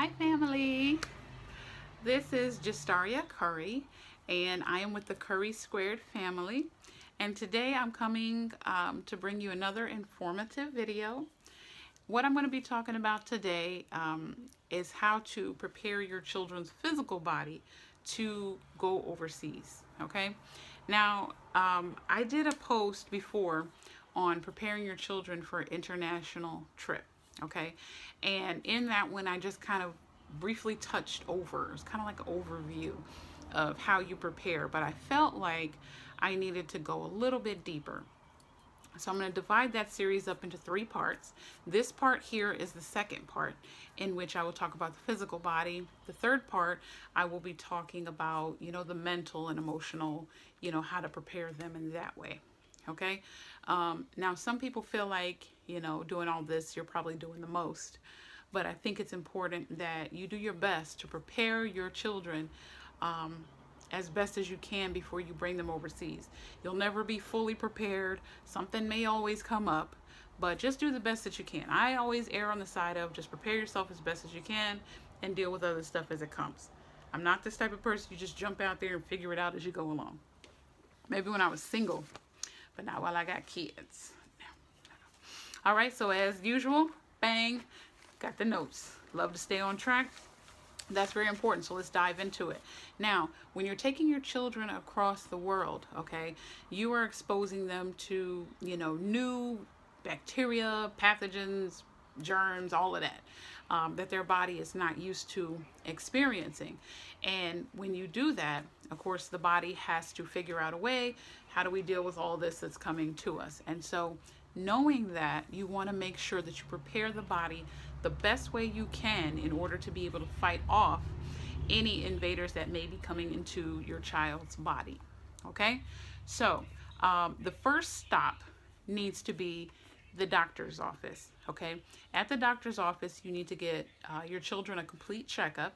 Hi family, this is Justaria Curry and I am with the Curry Squared family, and today I'm coming to bring you another informative video. What I'm going to be talking about today is how to prepare your children's physical body to go overseas. Okay, now I did a post before on preparing your children for an international trip. Okay, and in that one I just kind of briefly touched over, it's kind of like an overview of how you prepare, but I felt like I needed to go a little bit deeper. So I'm going to divide that series up into 3 parts. This part here is the second part, in which I will talk about the physical body. The third part, I will be talking about, the mental and emotional, how to prepare them in that way. Okay. Now some people feel like, doing all this, you're probably doing the most, but I think it's important that you do your best to prepare your children as best as you can before you bring them overseas. You'll never be fully prepared. Something may always come up, but just do the best that you can. I always err on the side of just prepare yourself as best as you can and deal with other stuff as it comes. I'm not this type of person you just jump out there and figure it out as you go along. Maybe when I was single, but not while I got kids. All right, so as usual, bang, got the notes. Love to stay on track. That's very important, so let's dive into it. Now, when you're taking your children across the world, okay, you are exposing them to, new bacteria, pathogens, germs, all of that, that their body is not used to experiencing. And when you do that, of course, the body has to figure out a way, how do we deal with all this that's coming to us? And so knowing that, you want to make sure that you prepare the body the best way you can in order to be able to fight off any invaders that may be coming into your child's body. Okay, so the first stop needs to be the doctor's office. Okay, at the doctor's office, you need to get your children a complete checkup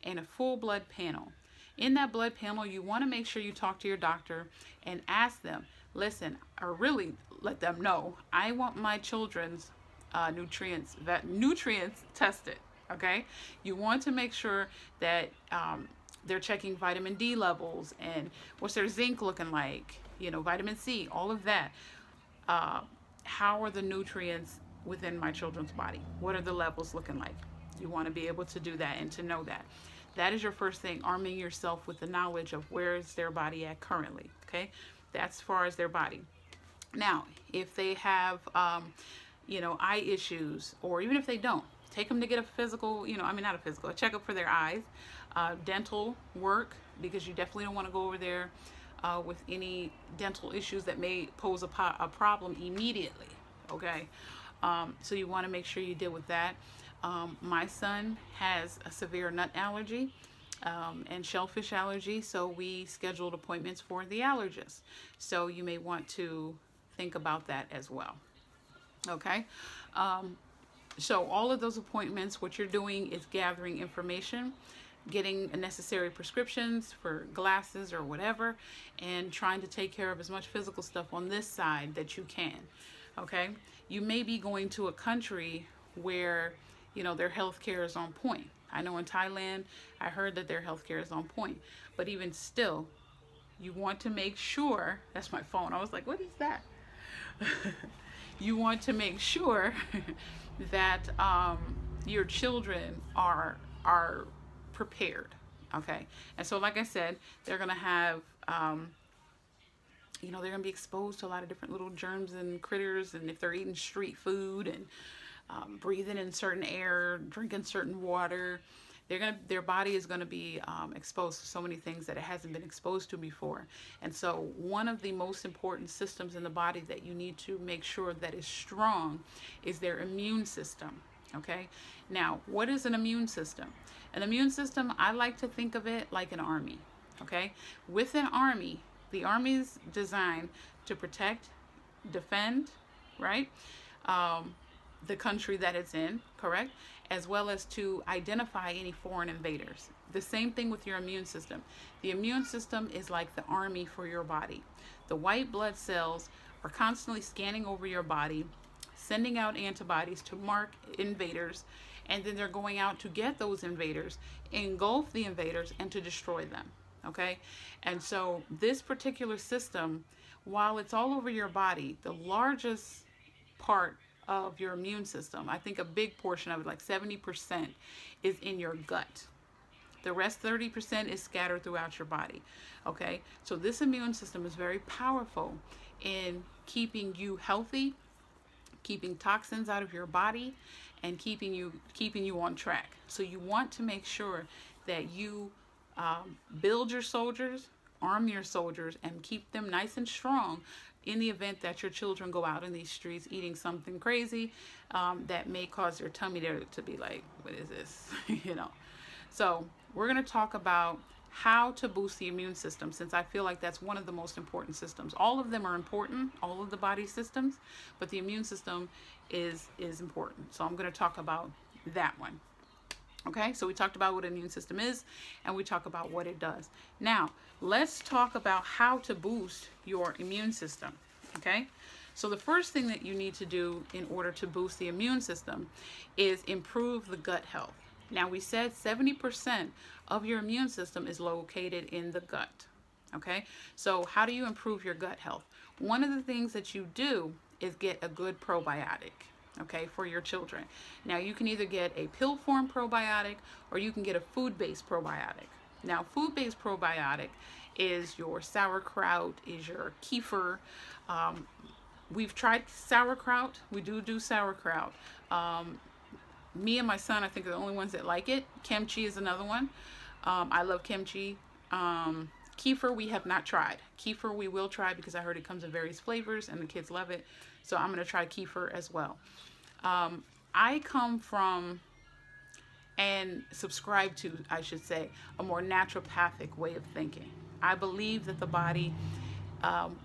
and a full blood panel. In that blood panel, you want to make sure you talk to your doctor and ask them, listen, or really let them know, I want my children's nutrients tested. Okay, you want to make sure that they're checking vitamin D levels and what's their zinc looking like, vitamin C, all of that. How are the nutrients within my children's body? What are the levels looking like? You want to be able to do that and to know that. That is your first thing, arming yourself with the knowledge of where is their body at currently. Okay, that's as far as their body. Now, if they have, eye issues, or even if they don't, take them to get a physical, a checkup for their eyes, dental work, because you definitely don't want to go over there with any dental issues that may pose a problem immediately. Okay, so you want to make sure you deal with that. My son has a severe nut allergy and shellfish allergy, so we scheduled appointments for the allergist. So you may want to think about that as well. Okay, so all of those appointments, what you're doing is gathering information, getting necessary prescriptions for glasses or whatever, and trying to take care of as much physical stuff on this side that you can. Okay, you may be going to a country where their healthcare is on point. I know in Thailand, I heard that their healthcare is on point, but even still, you want to make sure, that's my phone, I was like, what is that? You want to make sure that your children are prepared. Okay, and so like I said, they're gonna have they're gonna be exposed to a lot of different little germs and critters, and if they're eating street food and breathing in certain air, drinking certain water, their body is going to be exposed to so many things that it hasn't been exposed to before. And so one of the most important systems in the body that you need to make sure that is strong is their immune system. Okay, now what is an immune system? An immune system, I like to think of it like an army. Okay, with an army, the army is designed to protect, defend, right, the country that it's in, correct, as well as to identify any foreign invaders. The same thing with your immune system. The immune system is like the army for your body. The white blood cells are constantly scanning over your body, sending out antibodies to mark invaders, and then they're going out to get those invaders, engulf the invaders, and to destroy them. Okay? And so this particular system, while it's all over your body, the largest part of your immune system, I think a big portion of it, like 70%, is in your gut. The rest 30% is scattered throughout your body. Okay? So this immune system is very powerful in keeping you healthy, keeping toxins out of your body, and keeping you on track. So you want to make sure that you build your soldiers, arm your soldiers, and keep them nice and strong in the event that your children go out in these streets eating something crazy that may cause their tummy to be like, what is this? You know. So we're going to talk about how to boost the immune system, since I feel like that's one of the most important systems. All of them are important, all of the body systems, but the immune system is important. So I'm going to talk about that one. Okay, so we talked about what an immune system is, and we talk about what it does. Now, let's talk about how to boost your immune system. Okay, so the first thing that you need to do in order to boost the immune system is improve the gut health. Now, we said 70% of your immune system is located in the gut. Okay, so how do you improve your gut health? One of the things that you do is get a good probiotic, okay, for your children. Now, you can either get a pill form probiotic or you can get a food-based probiotic. Now, food-based probiotic is your sauerkraut, is your kefir. We've tried sauerkraut. We do sauerkraut. Me and my son, I think, are the only ones that like it. Kimchi is another one. I love kimchi. Kefir we have not tried. Kefir we will try because I heard it comes in various flavors and the kids love it. So I'm going to try kefir as well. I come from and subscribe to, I should say, a more naturopathic way of thinking. I believe that the body,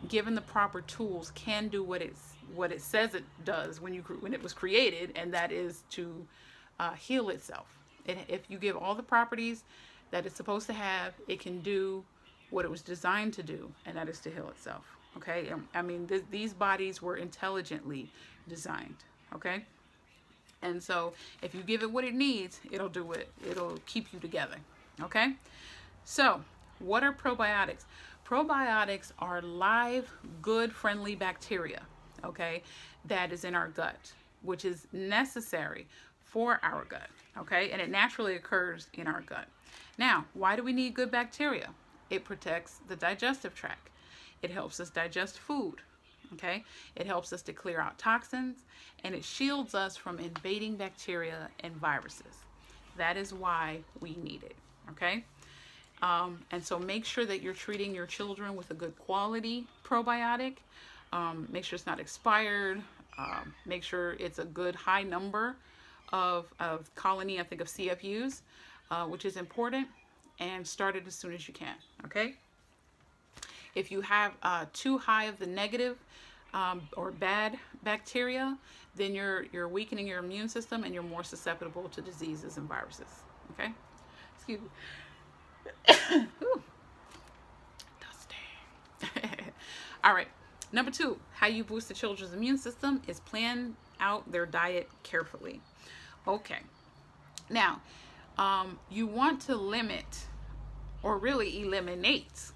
given the proper tools, can do what it says it does when it was created, and that is to heal itself. If you give all the properties that it's supposed to have, it can do what it was designed to do, and that is to heal itself. Okay, I mean, these bodies were intelligently designed. Okay, and so if you give it what it needs, it'll do it. It'll keep you together. Okay, so what are probiotics? Probiotics are live, good, friendly bacteria, okay, that is in our gut, which is necessary for our gut, okay, and it naturally occurs in our gut. Now, why do we need good bacteria? It protects the digestive tract. It helps us digest food, okay? It helps us to clear out toxins, and it shields us from invading bacteria and viruses. That is why we need it, okay? And so make sure that you're treating your children with a good quality probiotic. Make sure it's not expired. Make sure it's a good high number of colony, I think, of CFUs, which is important, and start it as soon as you can, okay? If you have too high of the negative or bad bacteria, then you're weakening your immune system and you're more susceptible to diseases and viruses, okay? Excuse me. Ooh, dusty. All right, number 2, how you boost the children's immune system is plan out their diet carefully. Okay, now you want to limit or really eliminate,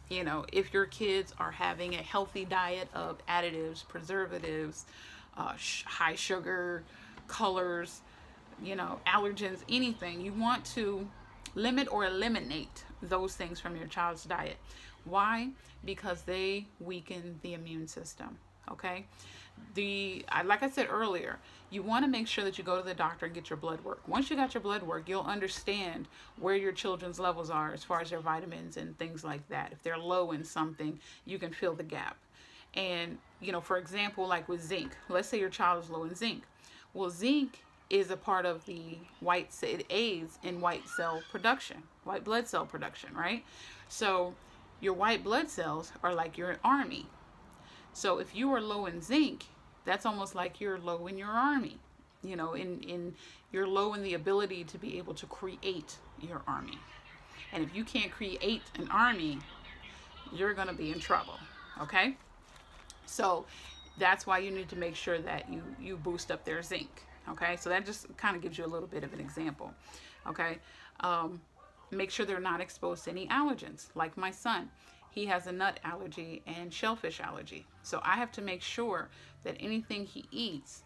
you know, if your kids are having a healthy diet of additives, preservatives, high sugar, colors, you know, allergens, anything, you want to limit or eliminate those things from your child's diet. Why? Because they weaken the immune system, okay? Like I said earlier, you want to make sure that you go to the doctor and get your blood work. Once you got your blood work, you'll understand where your children's levels are as far as their vitamins and things like that. If they're low in something, you can fill the gap. And, you know, for example, like with zinc, let's say your child is low in zinc. Well, zinc is a part of the it aids in white cell production, white blood cell production, right? So your white blood cells are like your army. So if you are low in zinc, that's almost like you're low in your army. You know, you're low in the ability to be able to create your army. And if you can't create an army, you're going to be in trouble, okay? So that's why you need to make sure that you boost up their zinc. Okay, so that just kind of gives you a little bit of an example. Okay, make sure they're not exposed to any allergens. Like my son, he has a nut allergy and shellfish allergy. So I have to make sure that anything he eats,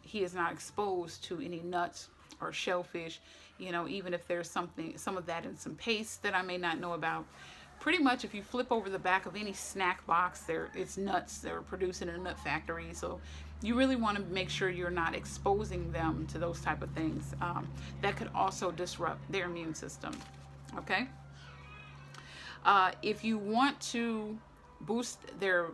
he is not exposed to any nuts or shellfish, you know, even if there's some of that in some paste that I may not know about. Pretty much if you flip over the back of any snack box, it's nuts. They're produced in a nut factory. So you really want to make sure you're not exposing them to those type of things. That could also disrupt their immune system. Okay. If you want to boost their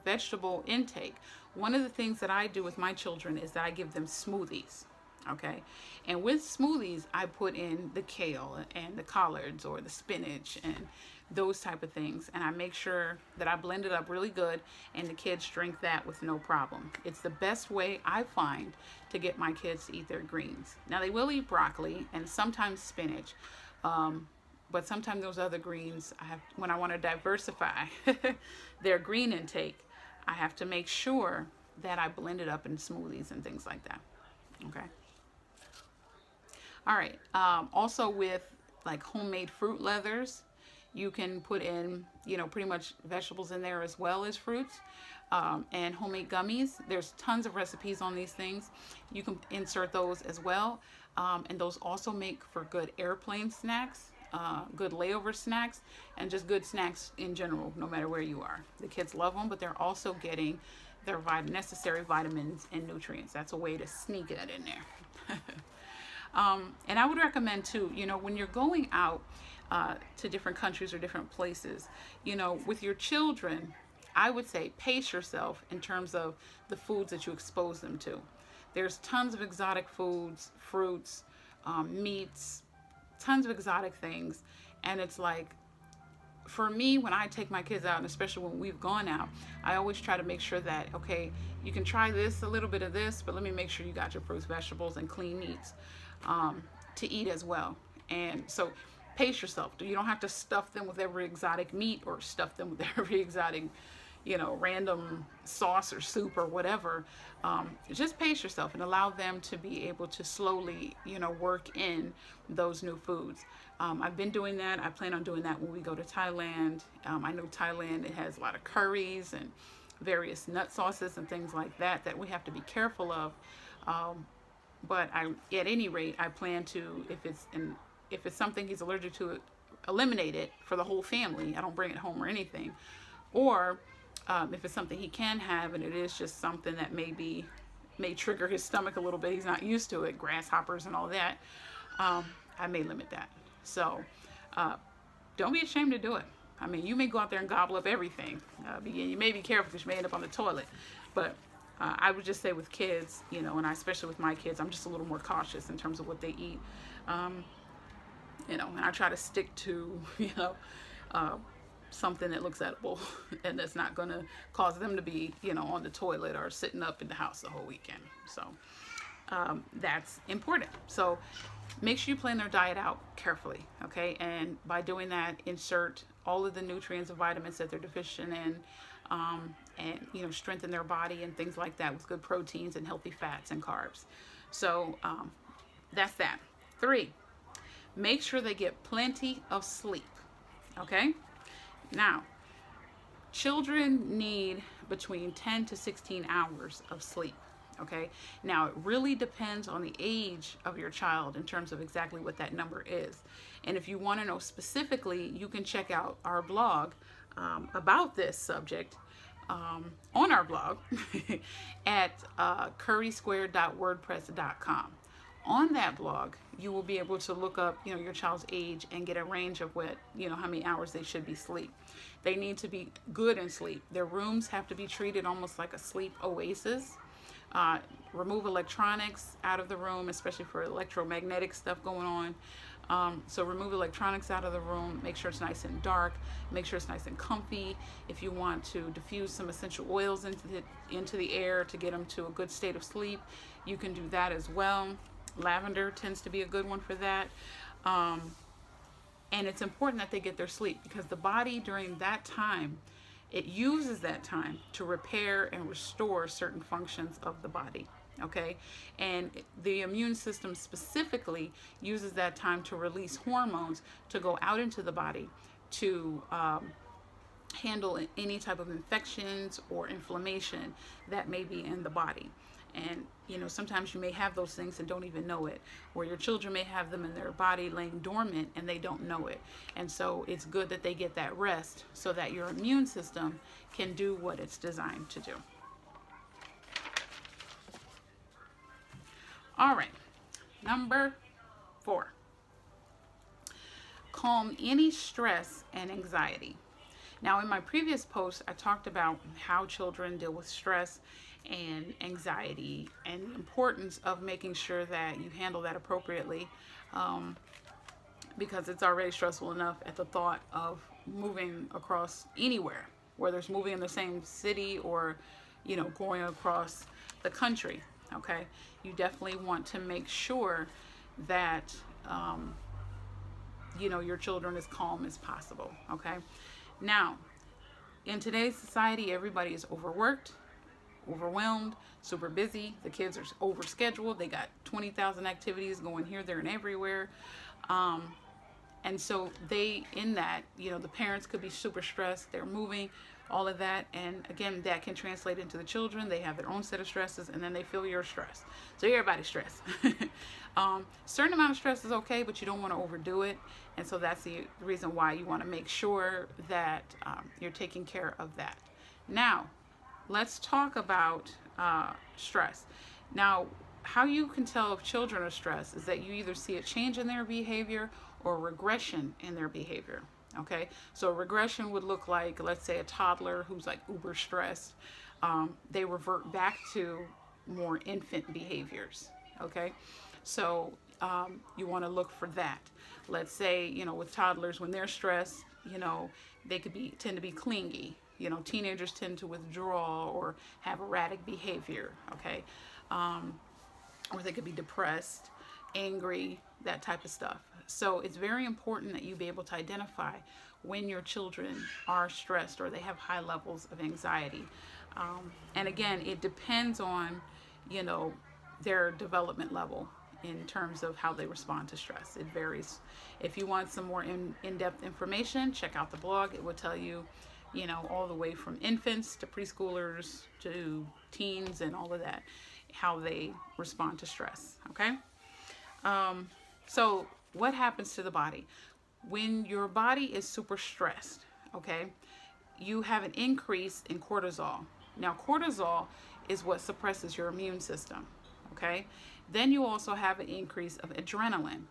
vegetable intake, one of the things that I do with my children is that I give them smoothies. Okay, and with smoothies I put in the kale and the collards or the spinach and those type of things, and I make sure that I blend it up really good and the kids drink that with no problem. It's the best way I find to get my kids to eat their greens. Now they will eat broccoli and sometimes spinach, but sometimes those other greens, when I want to diversify their green intake, I have to make sure that I blend it up in smoothies and things like that. Okay. All right. Also with like homemade fruit leathers, you can put in, you know, pretty much vegetables in there as well as fruits. And homemade gummies. There's tons of recipes on these things. You can insert those as well. And those also make for good airplane snacks, good layover snacks, and just good snacks in general, no matter where you are. The kids love them, but they're also getting their necessary vitamins and nutrients. That's a way to sneak that in there. And I would recommend too, you know, when you're going out to different countries or different places, you know, with your children, I would say pace yourself in terms of the foods that you expose them to. There's tons of exotic foods, fruits, meats, tons of exotic things. And it's like, for me, when I take my kids out, and especially when we've gone out, I always try to make sure that, okay, you can try this, a little bit of this, but let me make sure you got your fruits, vegetables, and clean meats to eat as well. And so pace yourself. You don't have to stuff them with every exotic meat or stuff them with every exotic, you know, random sauce or soup or whatever. Just pace yourself and allow them to be able to slowly, you know, work in those new foods. I've been doing that. I plan on doing that when we go to Thailand. I know Thailand, it has a lot of curries and various nut sauces and things like that that we have to be careful of. But at any rate, I plan to, if it's something he's allergic to, eliminate it for the whole family. I don't bring it home or anything. Or if it's something he can have and it is just something that may trigger his stomach a little bit, he's not used to it, grasshoppers and all that, I may limit that. So don't be ashamed to do it. I mean, you may go out there and gobble up everything. You may be careful because you may end up on the toilet. But I would just say with kids, you know, and especially with my kids, I'm just a little more cautious in terms of what they eat. You know, and I try to stick to, you know, something that looks edible and that's not going to cause them to be, you know, on the toilet or sitting up in the house the whole weekend. So that's important. So make sure you plan their diet out carefully, okay? And by doing that, insert all of the nutrients and vitamins that they're deficient in, and, you know, strengthen their body and things like that with good proteins and healthy fats and carbs. So that's that. 3, make sure they get plenty of sleep, okay? Now, children need between 10 to 16 hours of sleep, okay? Now, it really depends on the age of your child in terms of exactly what that number is. And if you want to know specifically, you can check out our blog about this subject on our blog at currysquared.wordpress.com. On that blog, you will be able to look up, you know, your child's age and get a range of what, you know, how many hours they should be asleep. They need to be good in sleep. Their rooms have to be treated almost like a sleep oasis. Remove electronics out of the room, especially for electromagnetic stuff going on. So remove electronics out of the room, make sure it's nice and dark, make sure it's nice and comfy. If you want to diffuse some essential oils into the air to get them to a good state of sleep, you can do that as well. Lavender tends to be a good one for that. And it's important that they get their sleep because the body during that time it uses that time to repair and restore certain functions of the body. Okay, and the immune system specifically uses that time to release hormones to go out into the body to handle any type of infections or inflammation that may be in the body. And you know, sometimes you may have those things and don't even know it, or your children may have them in their body laying dormant and they don't know it. And so it's good that they get that rest so that your immune system can do what it's designed to do. All right, number 4, calm any stress and anxiety. Now, in my previous post, I talked about how children deal with stress and anxiety and the importance of making sure that you handle that appropriately, because it's already stressful enough at the thought of moving across anywhere, whether it's moving in the same city or, you know, going across the country. Okay, you definitely want to make sure that you know, your children as calm as possible. Okay, now in today's society, everybody is overworked, overwhelmed, super busy. The kids are overscheduled. They got 20,000 activities going here, there, and everywhere. And so in that, you know, the parents could be super stressed. They're moving, all of that. And again, that can translate into the children. They have their own set of stresses, and then they feel your stress. So everybody's stressed. Certain amount of stress is okay, but you don't want to overdo it. And so that's the reason why you want to make sure that you're taking care of that. Now, let's talk about stress. Now, how you can tell if children are stressed is that you either see a change in their behavior or regression in their behavior. Okay, so regression would look like, let's say, a toddler who's like uber stressed. They revert back to more infant behaviors. Okay, so you want to look for that. Let's say, you know, with toddlers, when they're stressed, you know, they could tend to be clingy. You know, teenagers tend to withdraw or have erratic behavior. Okay, or they could be depressed, angry, that type of stuff. So it's very important that you be able to identify when your children are stressed or they have high levels of anxiety. And again, it depends on, you know, their development level in terms of how they respond to stress. It varies. If you want some more in-depth information, check out the blog. It will tell you, you know, all the way from infants to preschoolers to teens and all of that, how they respond to stress. Okay, so what happens to the body when your body is super stressed? Okay, you have an increase in cortisol. Now, cortisol is what suppresses your immune system. Okay, then you also have an increase of adrenaline.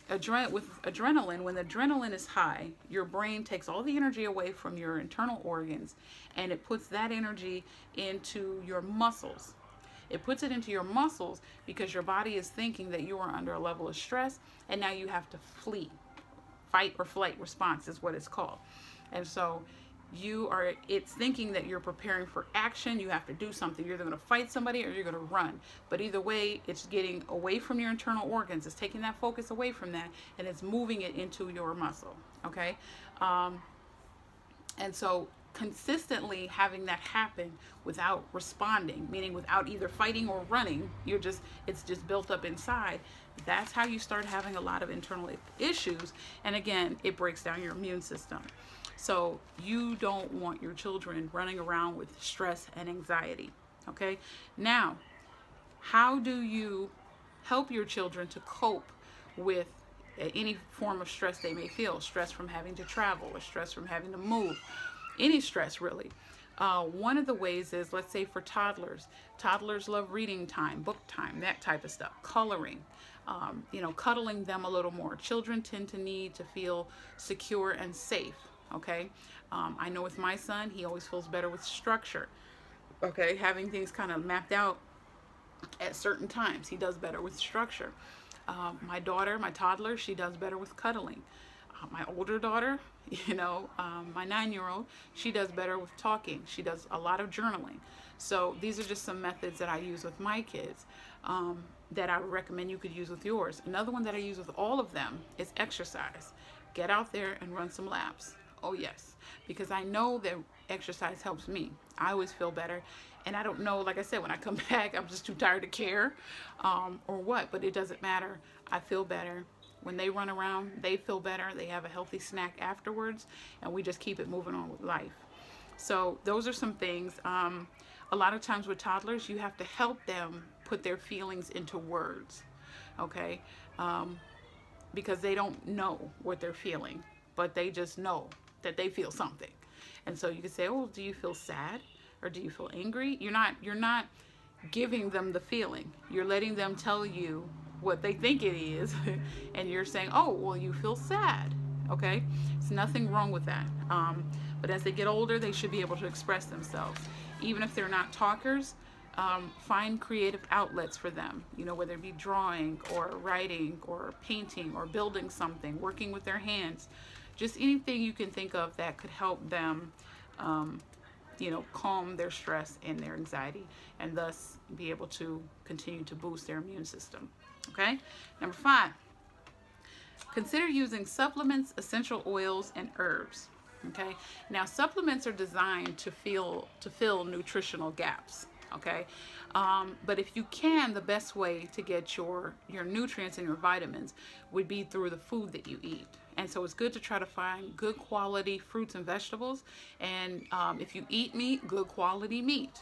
With adrenaline, when the adrenaline is high, your brain takes all the energy away from your internal organs and it puts that energy into your muscles. It puts it into your muscles because your body is thinking that you are under a level of stress and now you have to flee. Fight or flight response is what it's called. And so it's thinking that you're preparing for action. You have to do something. You're either going to fight somebody or you're going to run. But either way, it's getting away from your internal organs. It's taking that focus away from that and it's moving it into your muscle. Okay? And so consistently having that happen without responding, meaning without either fighting or running, it's just built up inside. That's how you start having a lot of internal issues. And again, it breaks down your immune system. So you don't want your children running around with stress and anxiety. Okay, now how do you help your children to cope with any form of stress they may feel? Stress from having to travel, or stress from having to move, any stress really. One of the ways is, let's say for toddlers love reading time, book time, that type of stuff, coloring, you know, cuddling them a little more. Children tend to need to feel secure and safe. Okay, I know with my son, he always feels better with structure. Okay, having things kind of mapped out at certain times, he does better with structure. My daughter, my toddler, she does better with cuddling. My older daughter, you know, my 9-year-old, she does better with talking. She does a lot of journaling. So these are just some methods that I use with my kids that I would recommend you could use with yours. Another one that I use with all of them is exercise. Get out there and run some laps. Oh yes, because I know that exercise helps me. I always feel better. And I don't know, like I said, when I come back, I'm just too tired to care, or what, but it doesn't matter. I feel better. When they run around, they feel better. They have a healthy snack afterwards, and we just keep it moving on with life. So those are some things. A lot of times with toddlers, you have to help them put their feelings into words, okay? Because they don't know what they're feeling, but they just know that they feel something. And so you can say, oh, do you feel sad? Or do you feel angry? You're not giving them the feeling. You're letting them tell you what they think it is. And you're saying, oh, well, you feel sad. Okay? There's nothing wrong with that. But as they get older, they should be able to express themselves. Even if they're not talkers, find creative outlets for them. You know, whether it be drawing or writing or painting or building something, working with their hands. Just anything you can think of that could help them you know, calm their stress and their anxiety, and thus be able to continue to boost their immune system. Okay? Number 5, consider using supplements, essential oils, and herbs. Okay? Now, supplements are designed to fill nutritional gaps. Okay? But if you can, the best way to get your nutrients and your vitamins would be through the food that you eat. And so it's good to try to find good quality fruits and vegetables. And if you eat meat, good quality meat.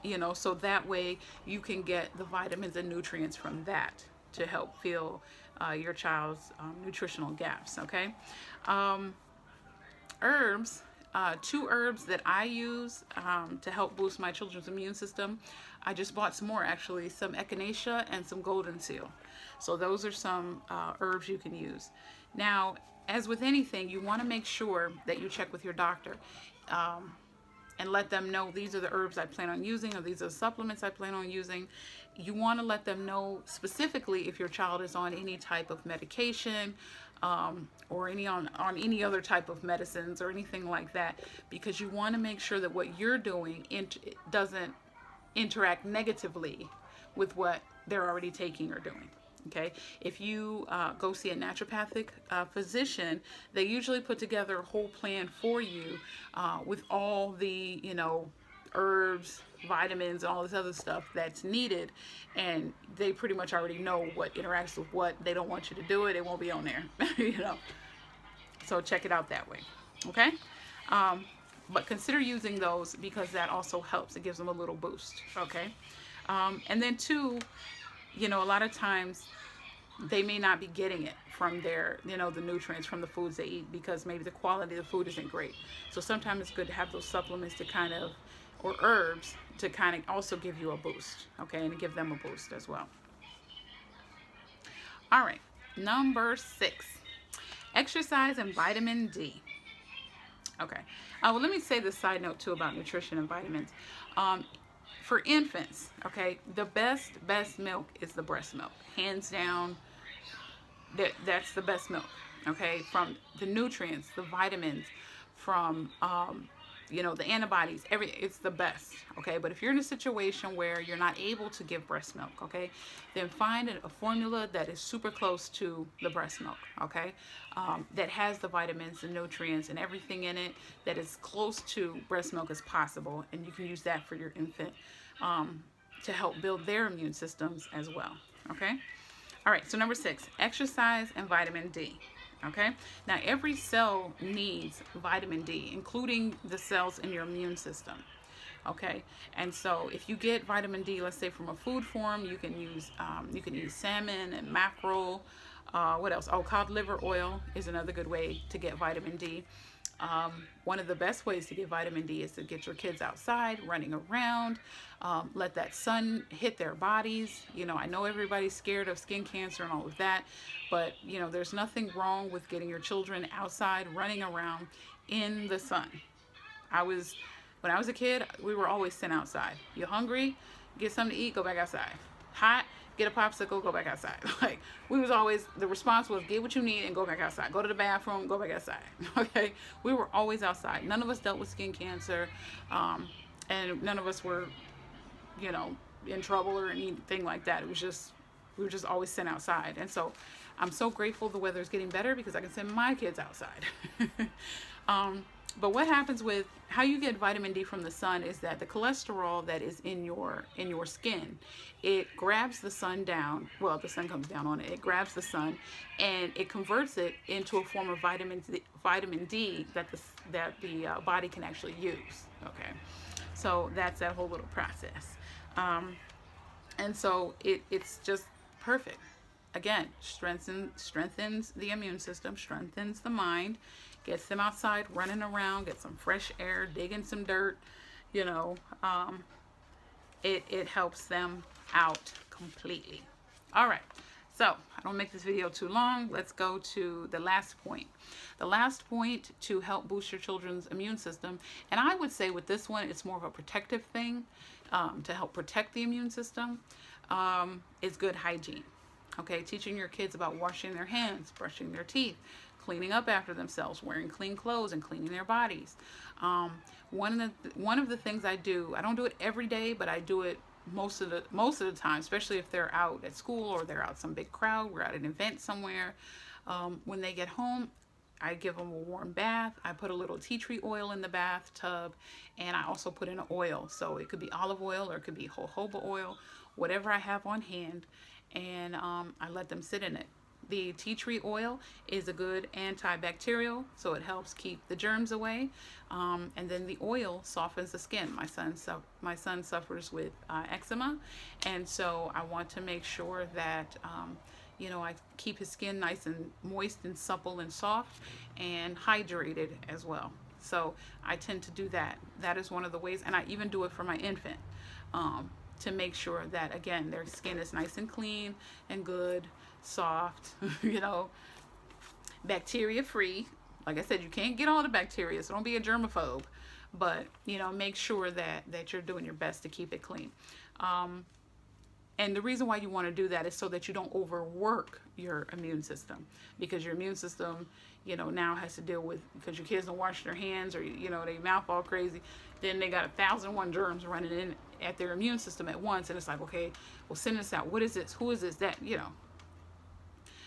You know, so that way you can get the vitamins and nutrients from that to help fill your child's nutritional gaps, okay? Herbs, 2 herbs that I use to help boost my children's immune system. I just bought some more, actually, some echinacea and some golden seal. So those are some herbs you can use. Now, as with anything, you want to make sure that you check with your doctor and let them know these are the herbs I plan on using, or these are the supplements I plan on using. You want to let them know specifically if your child is on any type of medication or on any other type of medicines or anything like that, because you want to make sure that what you're doing doesn't interact negatively with what they're already taking or doing. Okay, if you go see a naturopathic physician, they usually put together a whole plan for you with all the, you know, herbs, vitamins, and all this other stuff that's needed, and they pretty much already know what interacts with what. They don't want you to do it, it won't be on there. You know, so check it out that way. Okay, but consider using those, because that also helps. It gives them a little boost. Okay, and then 2, you know, a lot of times they may not be getting it from their, you know, the nutrients from the foods they eat, because maybe the quality of the food isn't great. So sometimes it's good to have those supplements to kind of, or herbs to kind of also give you a boost, okay, and give them a boost as well. All right, number 6, exercise and vitamin D. Okay, well, let me say this side note too about nutrition and vitamins. For infants, okay, the best milk is the breast milk, hands down. That's the best milk, okay, from the nutrients, the vitamins, from you know, the antibodies, it's the best, okay? But if you're in a situation where you're not able to give breast milk, okay, then find a formula that is super close to the breast milk, okay, that has the vitamins and nutrients and everything in it that is close to breast milk as possible, and you can use that for your infant to help build their immune systems as well, okay? All right, so number 6, exercise and vitamin D. Okay, now every cell needs vitamin D, including the cells in your immune system. Okay, and so if you get vitamin D, let's say from a food form, you can use salmon and mackerel. What else? Oh, cod liver oil is another good way to get vitamin D. One of the best ways to get vitamin D is to get your kids outside, running around, let that sun hit their bodies. You know, I know everybody's scared of skin cancer and all of that, but you know, there's nothing wrong with getting your children outside, running around in the sun. When I was a kid, we were always sent outside. You're hungry, get something to eat, go back outside. Hot, get a popsicle, go back outside. Like, we was always, the response was get what you need and go back outside. Go to the bathroom, go back outside. Okay, we were always outside. None of us dealt with skin cancer, and none of us were, you know, in trouble or anything like that. It was just We were just always sent outside. And so I'm so grateful the weather is getting better because I can send my kids outside. But what happens with how you get vitamin D from the sun is that the cholesterol that is in your skin, it grabs the sun down. Well, the sun comes down on it. It grabs the sun and it converts it into a form of vitamin D that the body can actually use. Okay, so that's that whole little process. And so it's just perfect. Again, strengthens the immune system, strengthens the mind, gets them outside running around, get some fresh air, digging some dirt, you know. It helps them out completely. All right, so I don't make this video too long. Let's go to the last point. The last point to help boost your children's immune system, and I would say with this one, it's more of a protective thing to help protect the immune system, is good hygiene. Okay, teaching your kids about washing their hands, brushing their teeth, cleaning up after themselves, wearing clean clothes, and cleaning their bodies. One of the things I do, I don't do it every day, but I do it most of the time, especially if they're out at school or they're out some big crowd, we're at an event somewhere. When they get home, I give them a warm bath. I put a little tea tree oil in the bathtub, and I also put in an oil. So it could be olive oil or it could be jojoba oil, whatever I have on hand, and I let them sit in it. The tea tree oil is a good antibacterial, so it helps keep the germs away. And then the oil softens the skin. My son suffers with eczema, and so I want to make sure that you know, I keep his skin nice and moist and supple and soft and hydrated as well. So I tend to do that. That is one of the ways, and I even do it for my infant to make sure that, again, their skin is nice and clean and good, soft, you know, bacteria free. Like I said, you can't get all the bacteria, so don't be a germaphobe, but, you know, make sure that you're doing your best to keep it clean. And the reason why you want to do that is so that you don't overwork your immune system, because your immune system, you know, now has to deal with, because your kids don't wash their hands, or, you know, they mouth all crazy, then they got 1,001 germs running in at their immune system at once, and it's like, okay, well, send this out. What is this? Who is this? That, you know.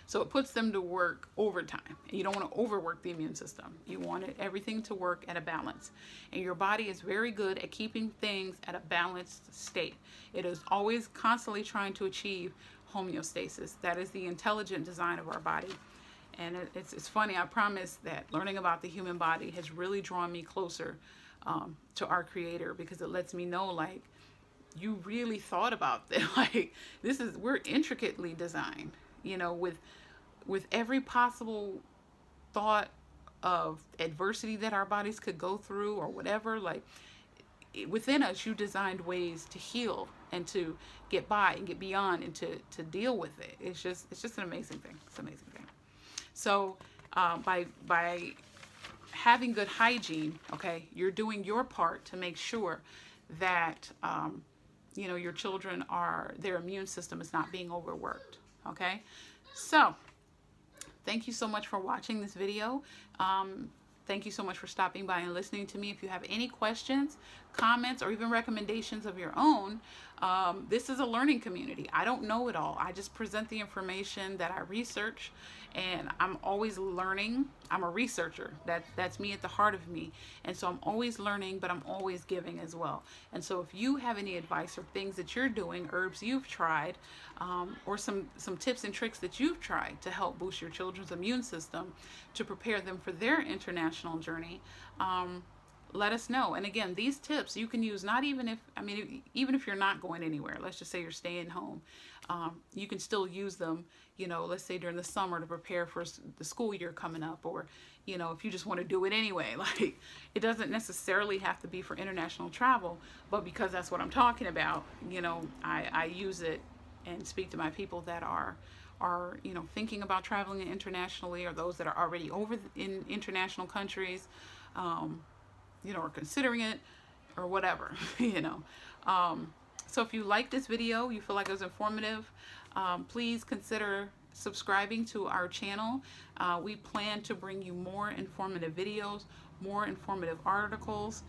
So it puts them to work overtime. And you don't want to overwork the immune system. You want everything to work at a balance. And your body is very good at keeping things at a balanced state. It is always constantly trying to achieve homeostasis. That is the intelligent design of our body. And it's funny, I promise that learning about the human body has really drawn me closer to our Creator, because it lets me know, like, you really thought about this. Like, we're intricately designed, you know, with every possible thought of adversity that our bodies could go through or whatever. Like, within us, you designed ways to heal and to get by and get beyond and to deal with it. It's just an amazing thing. It's an amazing thing. So by having good hygiene, okay, you're doing your part to make sure that you know, your children their immune system is not being overworked. Okay, so thank you so much for watching this video. Thank you so much for stopping by and listening to me. If you have any questions, comments, or even recommendations of your own, this is a learning community. I don't know it all. I just present the information that I research, and I'm always learning. I'm a researcher. That's me at the heart of me. And so I'm always learning, but I'm always giving as well. And so if you have any advice or things that you're doing, herbs you've tried, or some tips and tricks that you've tried to help boost your children's immune system to prepare them for their international journey, let us know. And again, these tips you can use even if you're not going anywhere. Let's just say you're staying home. You can still use them, you know, let's say during the summer to prepare for the school year coming up, or, you know, if you just want to do it anyway. Like, it doesn't necessarily have to be for international travel, but because that's what I'm talking about, you know, I use it and speak to my people that are you know, thinking about traveling internationally, or those that are already over in international countries, you know, or considering it, or whatever, you know. So if you like this video, you feel like it was informative, please consider subscribing to our channel. We plan to bring you more informative videos, more informative articles,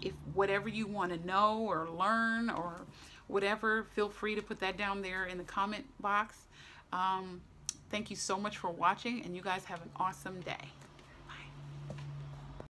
If whatever you want to know or learn or whatever, feel free to put that down there in the comment box. Thank you so much for watching, and you guys have an awesome day.